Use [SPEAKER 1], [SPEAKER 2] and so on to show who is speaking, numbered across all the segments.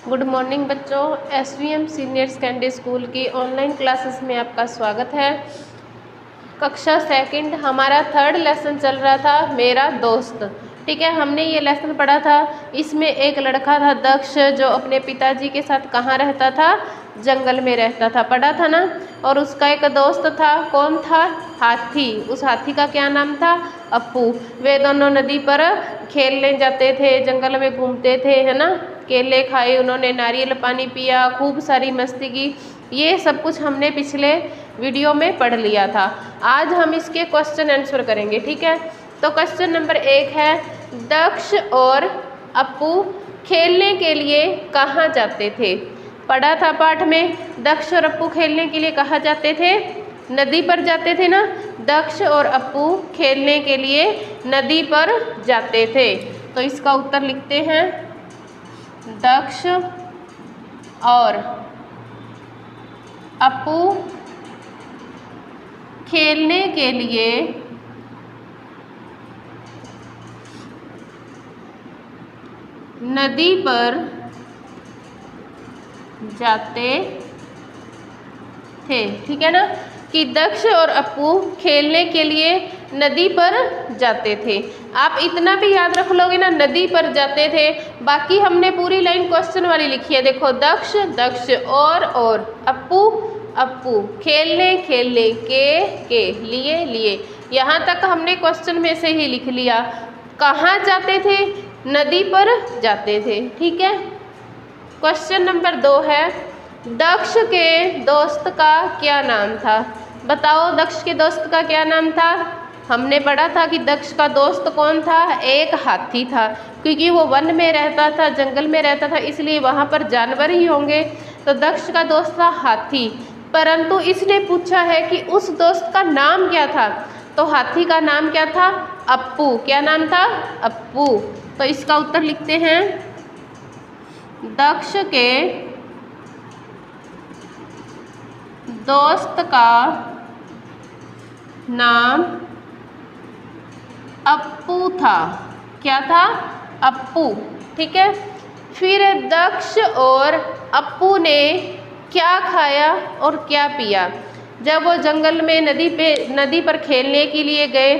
[SPEAKER 1] Good morning बच्चों, SVM senior secondary school की online classes में आपका स्वागत है। कक्षा सेकंड हमारा थर्ड लेसन चल रहा था, मेरा दोस्त। ठीक है, हमने ये लेसन पढ़ा था। इसमें एक लड़का था दक्ष, जो अपने पिताजी के साथ कहाँ रहता था? जंगल में रहता था, पढ़ा था ना। और उसका एक दोस्त था, कौन था? हाथी। उस हाथी का क्या नाम था? अप्पू। वे दोनों नदी पर खेलने जाते थे, जंगल में घूमते थे, है ना। केले खाए उन्होंने, नारियल पानी पिया, खूब सारी मस्ती की। ये सब कुछ हमने पिछले वीडियो में पढ़ लिया था। आज हम इसके क्वेश्चन आंसर करेंगे। ठीक है, तो क्वेश्चन नंबर 1 है, दक्ष और अप्पू खेलने के लिए कहाँ जाते थे? पढ़ा था पाठ में, दक्ष और अप्पू खेलने के लिए कहाँ जाते थे? नदी पर जाते थे ना। दक्ष और अप्पू खेलने के लिए नदी पर जाते थे। तो इसका उत्तर लिखते हैं, दक्ष और अप्पू खेलने के लिए नदी पर जाते थे। ठीक है ना, कि दक्ष और अप्पू खेलने के लिए नदी पर जाते थे। आप इतना भी याद रख लोगे ना, नदी पर जाते थे। बाकी हमने पूरी लाइन क्वेश्चन वाली लिखी है, देखो, दक्ष दक्ष और अप्पू अप्पू, खेलने खेलने के लिए लिए। यहाँ तक हमने क्वेश्चन में से ही लिख लिया। कहाँ जाते थे? नदी पर जाते थे। ठीक है, क्वेश्चन नंबर 2 है, दक्ष के दोस्त का क्या नाम था? बताओ, दक्ष के दोस्त का क्या नाम था? हमने पढ़ा था कि दक्ष का दोस्त कौन था? एक हाथी था, क्योंकि वो वन में रहता था, जंगल में रहता था, इसलिए वहाँ पर जानवर ही होंगे। तो दक्ष का दोस्त था हाथी। परंतु इसने पूछा है कि उस दोस्त का नाम क्या था। तो हाथी का नाम क्या था? अप्पू। क्या नाम था? अप्पू। तो इसका उत्तर लिखते हैं, दक्ष के दोस्त का नाम अप्पू था। क्या था? अप्पू। ठीक है, फिर दक्ष और अप्पू ने क्या खाया और क्या पिया? जब वो जंगल में नदी पर खेलने के लिए गए,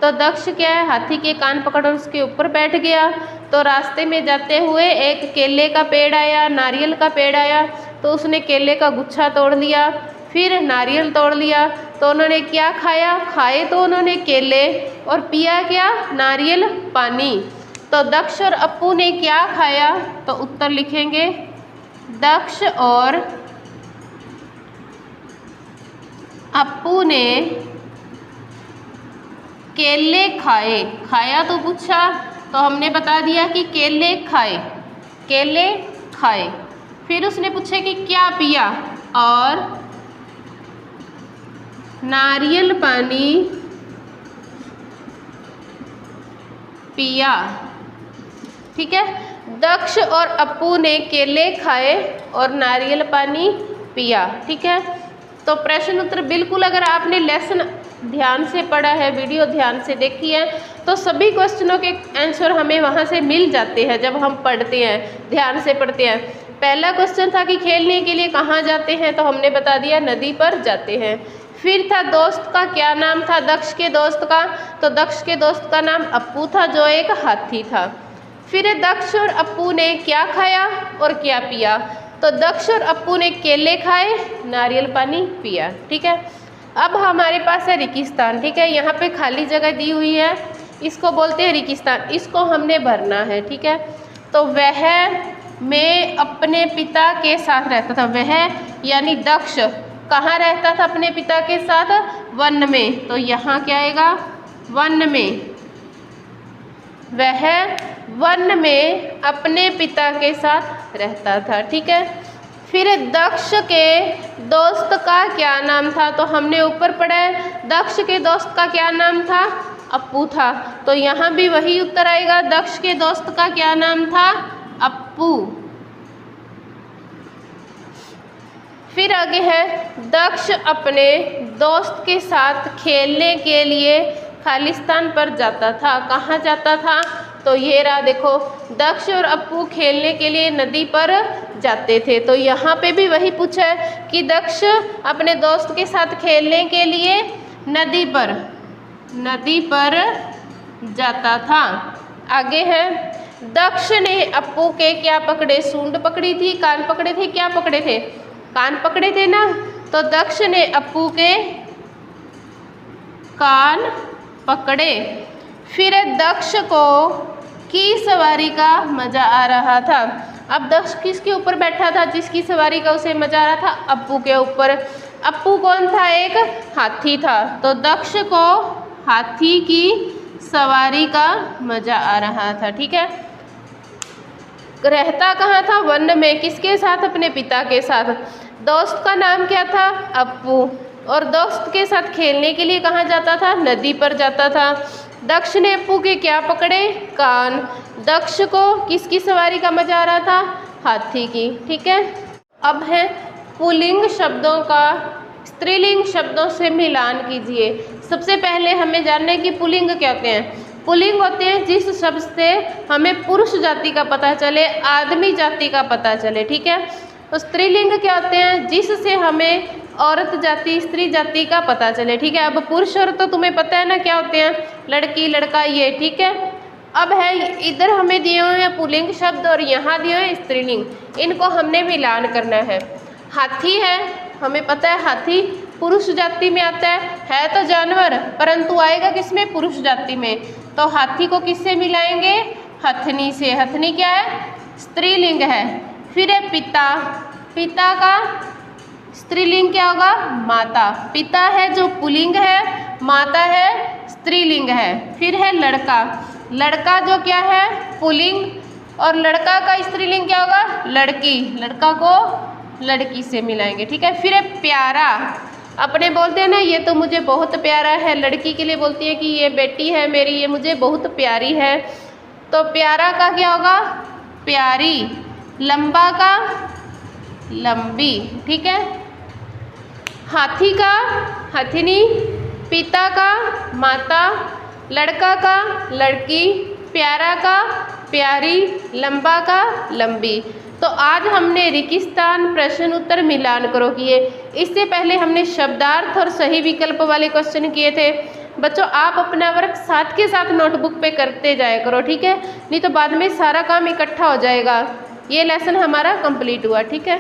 [SPEAKER 1] तो दक्ष क्या है, हाथी के कान पकड़ उसके ऊपर बैठ गया। तो रास्ते में जाते हुए एक केले का पेड़ आया, नारियल का पेड़ आया, तो उसने केले का गुच्छा तोड़ लिया, फिर नारियल तोड़ लिया। तो उन्होंने क्या खाया? खाए तो उन्होंने केले, और पिया क्या? नारियल पानी। तो दक्ष और अप्पू ने क्या खाया? तो उत्तर लिखेंगे, दक्ष और अप्पू ने केले खाए। खाया तो पूछा, तो हमने बता दिया कि केले खाए, केले खाए। फिर उसने पूछा कि क्या पिया? और नारियल पानी पिया। ठीक है, दक्ष और अप्पू ने केले खाए और नारियल पानी पिया। ठीक है, तो प्रश्न उत्तर बिल्कुल, अगर आपने लेसन ध्यान से पढ़ा है, वीडियो ध्यान से देखी है, तो सभी क्वेश्चनों के आंसर हमें वहाँ से मिल जाते हैं जब हम पढ़ते हैं, ध्यान से पढ़ते हैं। पहला क्वेश्चन था कि खेलने के लिए कहाँ जाते हैं, तो हमने बता दिया नदी पर जाते हैं। फिर था दोस्त का क्या नाम था? दक्ष के दोस्त का, तो दक्ष के दोस्त का नाम अप्पू था, जो एक हाथी था। फिर दक्ष और अप्पू ने क्या खाया और क्या पिया? तो दक्ष और अप्पू ने केले खाए, नारियल पानी पिया। ठीक है, अब हमारे पास है रेगिस्तान। ठीक है, यहाँ पे खाली जगह दी हुई है, इसको बोलते हैं रेगिस्तान, इसको हमने भरना है। ठीक है, तो वह मैं अपने पिता के साथ रहता था। वह यानी दक्ष कहाँ रहता था अपने पिता के साथ? वन में। तो यहाँ क्या आएगा? वन में। वह वन में अपने पिता के साथ रहता था। ठीक है, फिर दक्ष के दोस्त का क्या नाम था? तो हमने ऊपर पढ़ा है, दक्ष के दोस्त का क्या नाम था? अप्पू था। तो यहाँ भी वही उत्तर आएगा, दक्ष के दोस्त का क्या नाम था? अप्पू। फिर आगे है, दक्ष अपने दोस्त के साथ खेलने के लिए खालिस्तान पर जाता था। कहाँ जाता था? तो ये रहा देखो, दक्ष और अप्पू खेलने के लिए नदी पर जाते थे। तो यहाँ पे भी वही पूछा है कि दक्ष अपने दोस्त के साथ खेलने के लिए नदी पर जाता था। आगे है, दक्ष ने अप्पू के क्या पकड़े? सूंड पकड़ी थी, कान पकड़े थे, क्या पकड़े थे? कान पकड़े थे ना। तो दक्ष ने अप्पू के कान पकड़े। फिर दक्ष को की सवारी का मजा आ रहा था। अब दक्ष किसके ऊपर बैठा था जिसकी सवारी का उसे मजा आ रहा था? अप्पू के ऊपर। अप्पू कौन था? एक हाथी था। तो दक्ष को हाथी की सवारी का मजा आ रहा था। ठीक है। रहता कहाँ था? वन में। किसके साथ? अपने पिता के साथ। दोस्त का नाम क्या था? अप्पू। और दोस्त के साथ खेलने के लिए कहाँ जाता था? नदी पर जाता था। दक्ष ने अप्पू के क्या पकड़े? कान। दक्ष को किसकी सवारी का मजा आ रहा था? हाथी की। ठीक है। अब है पुल्लिंग शब्दों का स्त्रीलिंग शब्दों से मिलान कीजिए। सबसे पहले हमें जानना है कि पुल्लिंग क्या होते हैं। पुल्लिंग होते हैं जिस शब्द से हमें पुरुष जाति का पता चले, आदमी जाति का पता चले। ठीक है। तो स्त्रीलिंग क्या होते हैं? जिससे हमें औरत जाति, स्त्री जाति का पता चले। ठीक है। अब पुरुष और तो तुम्हें पता है ना क्या होते हैं? लड़की, लड़का, ये। ठीक है। अब है, इधर हमें दिए हुए हैं पुल्लिंग शब्द और यहाँ दिए हुए हैं स्त्रीलिंग। इनको हमने मिलान करना है। हाथी है, हमें पता है हाथी पुरुष जाति में आता है तो जानवर, परंतु आएगा किसमें? पुरुष जाति में। तो हाथी को किससे मिलाएंगे? हथनी से। हथनी क्या है? स्त्रीलिंग है। फिर है पिता। पिता का स्त्रीलिंग क्या होगा? माता। पिता है जो पुल्लिंग है, माता है स्त्रीलिंग है। फिर है लड़का। लड़का जो क्या है? पुल्लिंग। और लड़का का स्त्रीलिंग क्या होगा? लड़की। लड़का को लड़की से मिलाएंगे। ठीक है। फिर है प्यारा। अपने बोलते हैं ना, ये तो मुझे बहुत प्यारा है। लड़की के लिए बोलती है कि ये बेटी है मेरी, ये मुझे बहुत प्यारी है। तो प्यारा का क्या होगा? प्यारी। लंबा का लंबी। ठीक है। हाथी का हथनी, पिता का माता, लड़का का लड़की, प्यारा का प्यारी, लंबा का लंबी। तो आज हमने रेगिस्तान प्रश्न उत्तर मिलान करो किए। इससे पहले हमने शब्दार्थ और सही विकल्प वाले क्वेश्चन किए थे। बच्चों आप अपना वर्क साथ के साथ नोटबुक पे करते जाया करो। ठीक है। नहीं तो बाद में सारा काम इकट्ठा हो जाएगा। ये लेसन हमारा कंप्लीट हुआ। ठीक है।